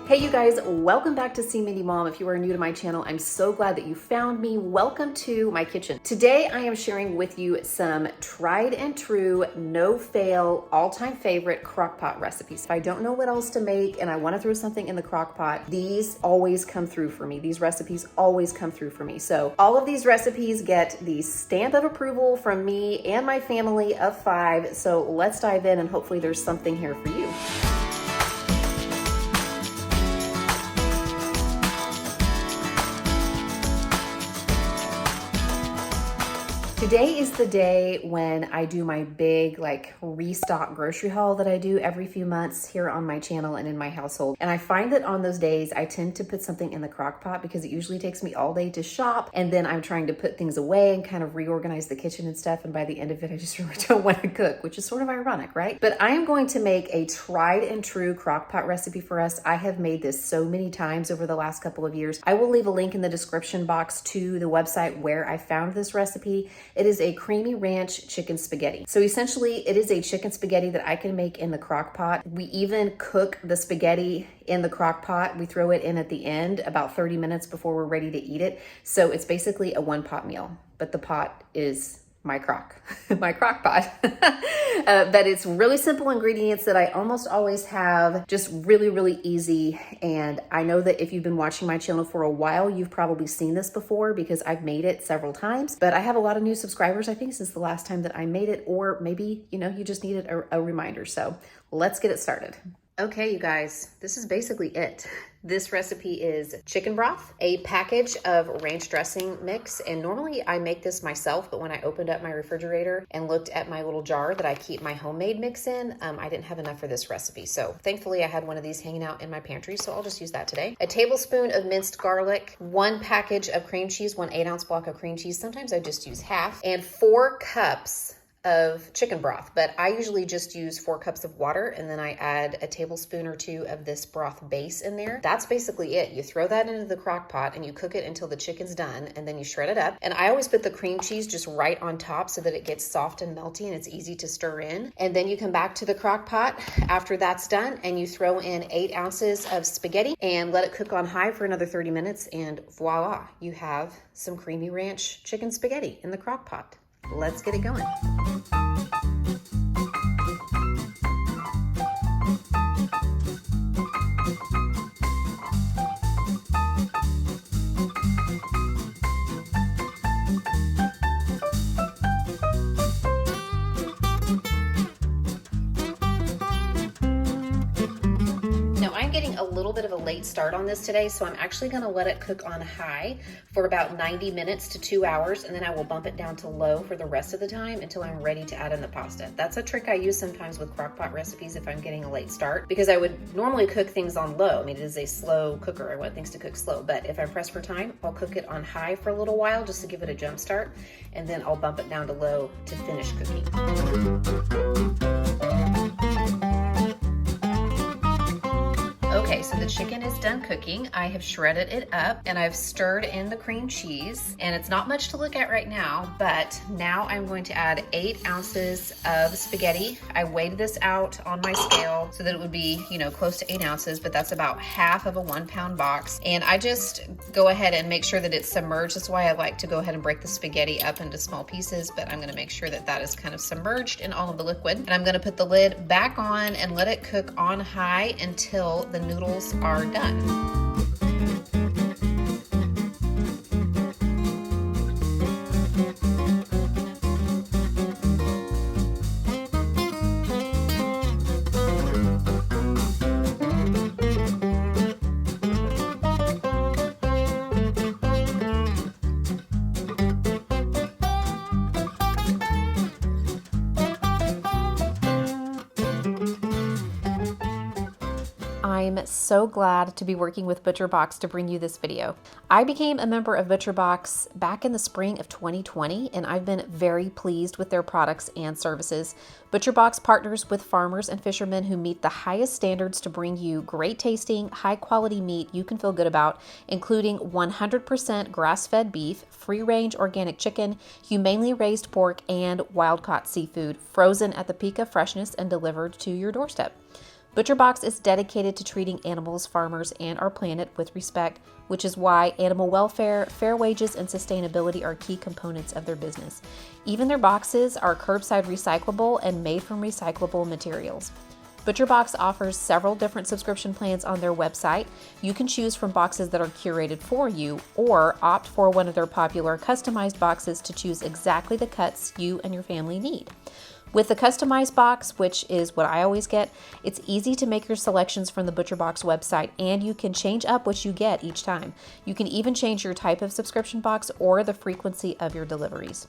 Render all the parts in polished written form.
Hey you guys, welcome back to See Mindy Mom. If you are new to my channel, I'm so glad that you found me. Welcome to my kitchen. Today I am sharing with you some tried and true, no fail, all-time favorite crockpot recipes. If I don't know what else to make and I want to throw something in the crockpot, these always come through for me. These recipes always come through for me. So all of these recipes get the stamp of approval from me and my family of 5. So let's dive in and hopefully there's something here for you. Today is the day when I do my big restock grocery haul that I do every few months here on my channel and in my household. And I find that on those days, I tend to put something in the crock pot because it usually takes me all day to shop. And then I'm trying to put things away and kind of reorganize the kitchen and stuff. And by the end of it, I just really don't want to cook, which is sort of ironic, right? But I am going to make a tried and true crock pot recipe for us. I have made this so many times over the last couple of years. I will leave a link in the description box to the website where I found this recipe. It is a creamy ranch chicken spaghetti. So essentially it is a chicken spaghetti that I can make in the crock pot. We even cook the spaghetti in the crock pot. We throw it in at the end about 30 minutes before we're ready to eat it. So it's basically a one pot meal, but the pot is my crock pot. But it's really simple ingredients that I almost always have, just really, really easy. And I know that if you've been watching my channel for a while, you've probably seen this before because I've made it several times, but I have a lot of new subscribers, I think, since the last time that I made it, or maybe, you just needed a reminder. So let's get it started. Okay, you guys, this is basically it. This recipe is chicken broth, a package of ranch dressing mix, and normally I make this myself, but when I opened up my refrigerator and looked at my little jar that I keep my homemade mix in, I didn't have enough for this recipe. So thankfully I had one of these hanging out in my pantry, so I'll just use that today. A tablespoon of minced garlic, 1 package of cream cheese, 1 8-ounce block of cream cheese. Sometimes I just use half, and 4 cups of chicken broth, but I usually just use 4 cups of water and then I add a tablespoon or 2 of this broth base in there. That's basically it. You throw that into the crock pot and you cook it until the chicken's done, and then you shred it up. And I always put the cream cheese just right on top so that it gets soft and melty and it's easy to stir in. And then you come back to the crock pot after that's done and you throw in 8 ounces of spaghetti and let it cook on high for another 30 minutes, and voila, you have some creamy ranch chicken spaghetti in the crock pot. Let's get it going. I'm getting a little bit of a late start on this today, so I'm actually going to let it cook on high for about 90 minutes to 2 hours, and then I will bump it down to low for the rest of the time until I'm ready to add in the pasta. That's a trick I use sometimes with crockpot recipes if I'm getting a late start, because I would normally cook things on low. I mean, it is a slow cooker. I want things to cook slow, but if I press for time, I'll cook it on high for a little while just to give it a jump start, and then I'll bump it down to low to finish cooking. Okay, so the chicken is done cooking. I have shredded it up and I've stirred in the cream cheese, and it's not much to look at right now, but now I'm going to add 8 ounces of spaghetti. I weighed this out on my scale so that it would be, close to 8 ounces, but that's about half of a 1-pound box. And I just go ahead and make sure that it's submerged. That's why I like to go ahead and break the spaghetti up into small pieces, but I'm gonna make sure that that is kind of submerged in all of the liquid. And I'm gonna put the lid back on and let it cook on high until the noodles are done. I'm so glad to be working with ButcherBox to bring you this video. I became a member of ButcherBox back in the spring of 2020, and I've been very pleased with their products and services. ButcherBox partners with farmers and fishermen who meet the highest standards to bring you great tasting, high quality meat you can feel good about, including 100% grass-fed beef, free-range organic chicken, humanely raised pork, and wild-caught seafood, frozen at the peak of freshness and delivered to your doorstep. ButcherBox is dedicated to treating animals, farmers, and our planet with respect, which is why animal welfare, fair wages, and sustainability are key components of their business. Even their boxes are curbside recyclable and made from recyclable materials. ButcherBox offers several different subscription plans on their website. You can choose from boxes that are curated for you or opt for one of their popular customized boxes to choose exactly the cuts you and your family need. With the customized box, which is what I always get, it's easy to make your selections from the ButcherBox website, and you can change up what you get each time. You can even change your type of subscription box or the frequency of your deliveries.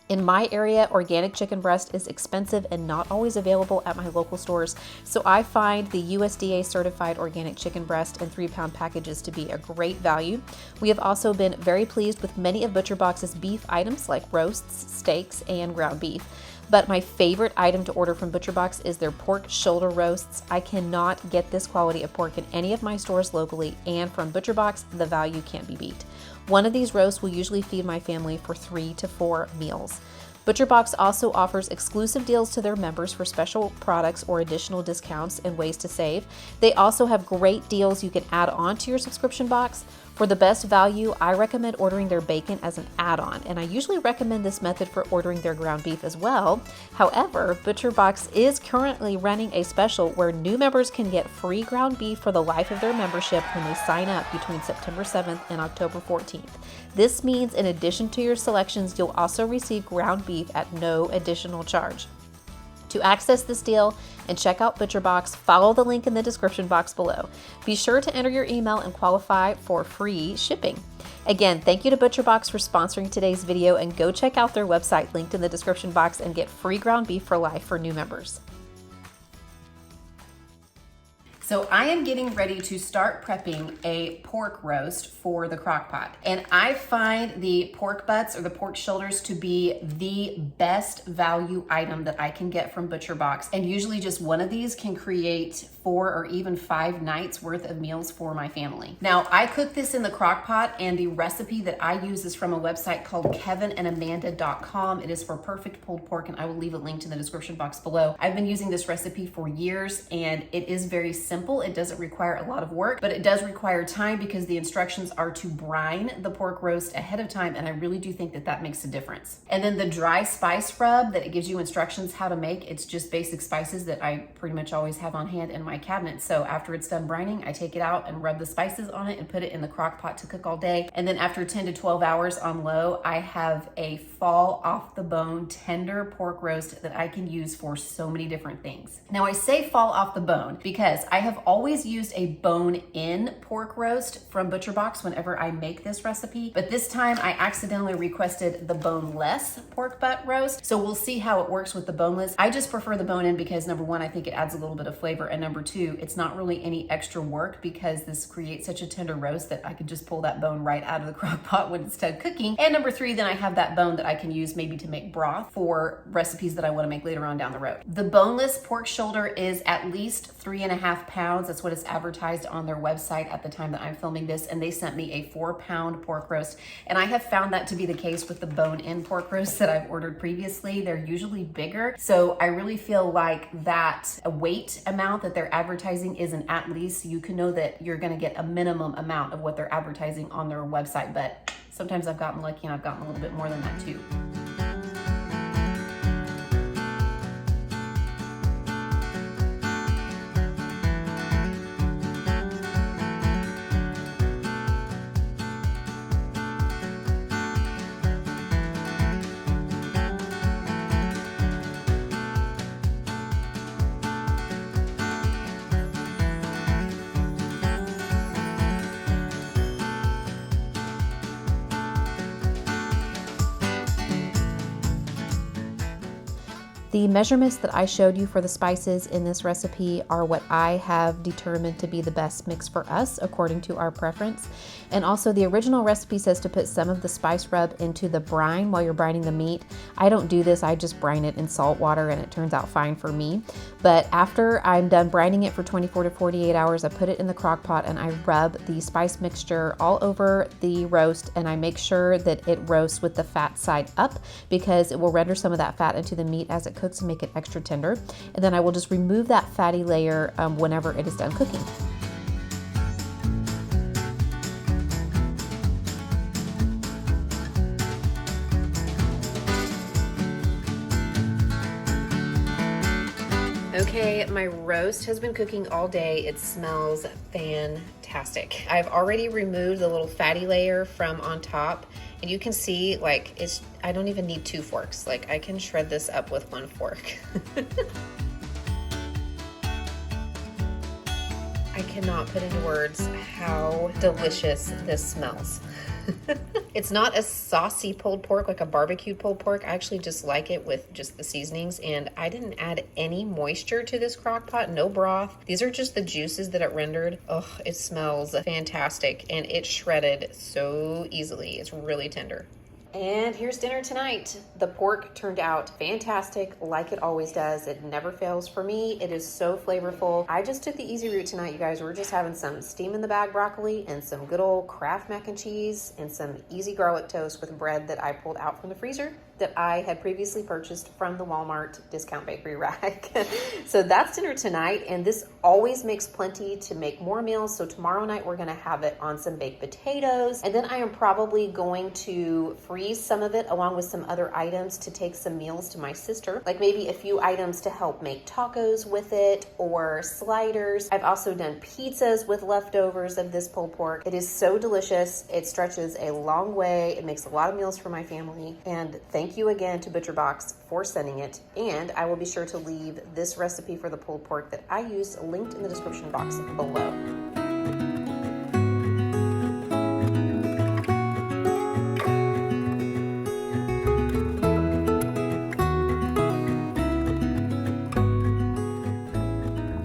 In my area, organic chicken breast is expensive and not always available at my local stores, so I find the USDA certified organic chicken breast in 3-pound packages to be a great value. We have also been very pleased with many of ButcherBox's beef items like roasts, steaks, and ground beef. But my favorite item to order from ButcherBox is their pork shoulder roasts. I cannot get this quality of pork in any of my stores locally, and from ButcherBox, the value can't be beat. One of these roasts will usually feed my family for 3 to 4 meals. ButcherBox also offers exclusive deals to their members for special products or additional discounts and ways to save. They also have great deals you can add on to your subscription box. For the best value, I recommend ordering their bacon as an add-on, and I usually recommend this method for ordering their ground beef as well. However, ButcherBox is currently running a special where new members can get free ground beef for the life of their membership when they sign up between September 7th and October 14th. This means in addition to your selections, you'll also receive ground beef at no additional charge. To access this deal and check out ButcherBox, follow the link in the description box below. Be sure to enter your email and qualify for free shipping. Again, thank you to ButcherBox for sponsoring today's video, and go check out their website linked in the description box and get free ground beef for life for new members. So I am getting ready to start prepping a pork roast for the Crockpot. And I find the pork butts or the pork shoulders to be the best value item that I can get from ButcherBox. And usually just one of these can create 4 or even 5 nights worth of meals for my family. Now I cook this in the Crockpot, and the recipe that I use is from a website called kevinandamanda.com. It is for perfect pulled pork, and I will leave a link to the description box below. I've been using this recipe for years, and it is very simple. It doesn't require a lot of work, but it does require time because the instructions are to brine the pork roast ahead of time, and I really do think that that makes a difference. And then the dry spice rub that it gives you instructions how to make, it's just basic spices that I pretty much always have on hand in my cabinet. So after it's done brining, I take it out and rub the spices on it and put it in the crock pot to cook all day. And then after 10 to 12 hours on low, I have a fall off the bone tender pork roast that I can use for so many different things. Now I say fall off the bone because I have always used a bone-in pork roast from ButcherBox whenever I make this recipe, but this time I accidentally requested the boneless pork butt roast, so we'll see how it works with the boneless. I just prefer the bone-in because number one, I think it adds a little bit of flavor, and number two, it's not really any extra work because this creates such a tender roast that I could just pull that bone right out of the crock pot when it's done cooking. And number three, then I have that bone that I can use maybe to make broth for recipes that I want to make later on down the road. The boneless pork shoulder is at least 3.5 pounds. That's what it's advertised on their website at the time that I'm filming this, and they sent me a 4-pound pork roast, and I have found that to be the case with the bone-in pork roasts that I've ordered previously. They're usually bigger, so I really feel like that weight amount that they're advertising is an at least. You can know that you're going to get a minimum amount of what they're advertising on their website, but sometimes I've gotten lucky and I've gotten a little bit more than that too. The measurements that I showed you for the spices in this recipe are what I have determined to be the best mix for us according to our preference. And also the original recipe says to put some of the spice rub into the brine while you're brining the meat. I don't do this, I just brine it in salt water and it turns out fine for me. But after I'm done brining it for 24 to 48 hours, I put it in the crock pot and I rub the spice mixture all over the roast, and I make sure that it roasts with the fat side up because it will render some of that fat into the meat as it cooks and make it extra tender. And then I will just remove that fatty layer whenever it is done cooking. Okay, my roast has been cooking all day. It smells fantastic. I've already removed the little fatty layer from on top, and you can see like I don't even need 2 forks. Like I can shred this up with 1 fork. I cannot put into words how delicious this smells. It's not a saucy pulled pork, like a barbecued pulled pork. I actually just like it with just the seasonings, and I didn't add any moisture to this crock pot, no broth. These are just the juices that it rendered. Oh, it smells fantastic, and it shredded so easily. It's really tender. And here's dinner tonight. The pork turned out fantastic, like it always does. It never fails for me. It is so flavorful. I just took the easy route tonight, you guys. We're just having some steam in the bag broccoli and some good old Kraft mac and cheese and some easy garlic toast with bread that I pulled out from the freezer that I had previously purchased from the Walmart discount bakery rack. So that's dinner tonight, and this always makes plenty to make more meals. So tomorrow night we're gonna have it on some baked potatoes, and then I am probably going to freeze some of it along with some other items to take some meals to my sister, like maybe a few items to help make tacos with it or sliders. I've also done pizzas with leftovers of this pulled pork. It is so delicious. It stretches a long way. It makes a lot of meals for my family, and thank you again to ButcherBox for sending it. And I will be sure to leave this recipe for the pulled pork that I used linked in the description box below.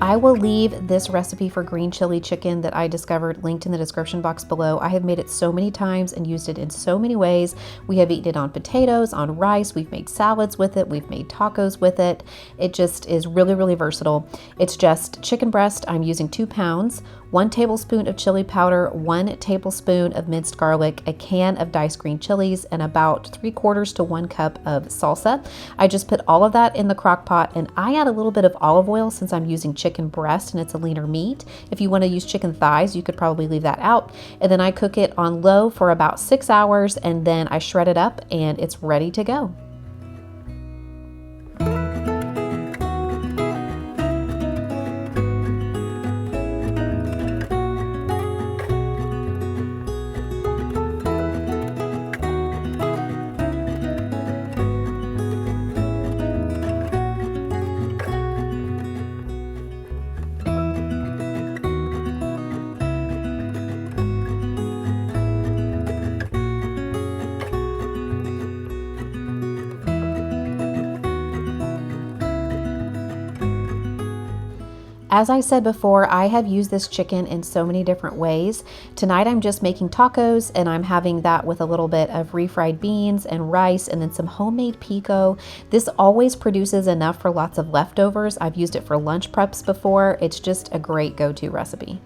I will leave this recipe for green chili chicken that I discovered linked in the description box below. I have made it so many times and used it in so many ways. We have eaten it on potatoes, on rice, we've made salads with it, we've made tacos with it. It just is really, really versatile. It's just chicken breast. I'm using 2 pounds, 1 tablespoon of chili powder, 1 tablespoon of minced garlic, a can of diced green chilies, and about 3/4 to 1 cup of salsa. I just put all of that in the crock pot, and I add a little bit of olive oil since I'm using chicken breast and it's a leaner meat. If you want to use chicken thighs, you could probably leave that out. And then I cook it on low for about 6 hours, and then I shred it up and it's ready to go. As I said before, I have used this chicken in so many different ways. Tonight I'm just making tacos, and I'm having that with a little bit of refried beans and rice and then some homemade pico. This always produces enough for lots of leftovers. I've used it for lunch preps before. It's just a great go-to recipe.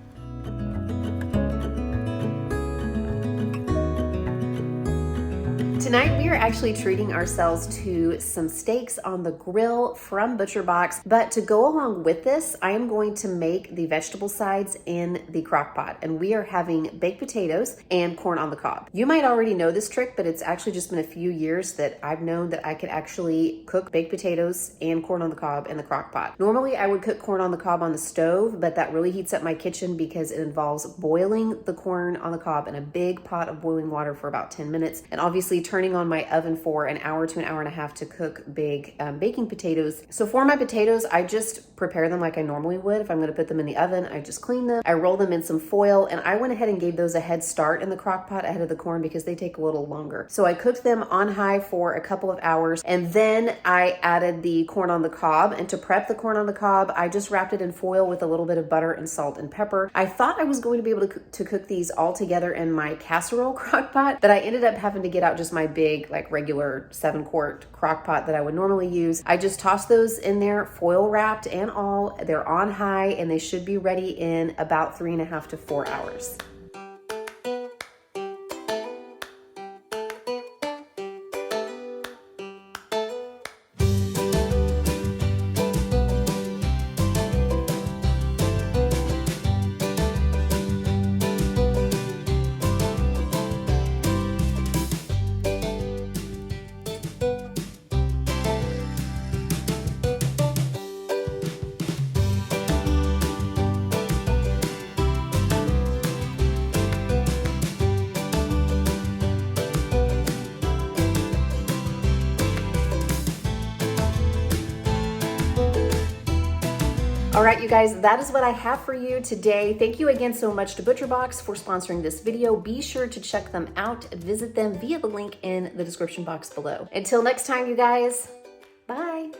Tonight we are actually treating ourselves to some steaks on the grill from ButcherBox, but to go along with this, I am going to make the vegetable sides in the crock pot, and we are having baked potatoes and corn on the cob. You might already know this trick, but it's actually just been a few years that I've known that I could actually cook baked potatoes and corn on the cob in the crock pot. Normally I would cook corn on the cob on the stove, but that really heats up my kitchen because it involves boiling the corn on the cob in a big pot of boiling water for about 10 minutes, and obviously turning on my oven for an hour to an hour and a half to cook big baking potatoes. So for my potatoes, I just prepare them like I normally would. If I'm going to put them in the oven, I just clean them. I roll them in some foil, and I went ahead and gave those a head start in the crock pot ahead of the corn because they take a little longer. So I cooked them on high for a couple of hours, and then I added the corn on the cob. And to prep the corn on the cob, I just wrapped it in foil with a little bit of butter and salt and pepper. I thought I was going to be able to cook these all together in my casserole crock pot, but I ended up having to get out just my big, like regular 7-quart crock pot that I would normally use. I just tossed those in there, foil wrapped and all. They're on high, and they should be ready in about 3.5 to 4 hours. All right, you guys, that is what I have for you today. Thank you again so much to ButcherBox for sponsoring this video. Be sure to check them out. Visit them via the link in the description box below. Until next time, you guys, bye.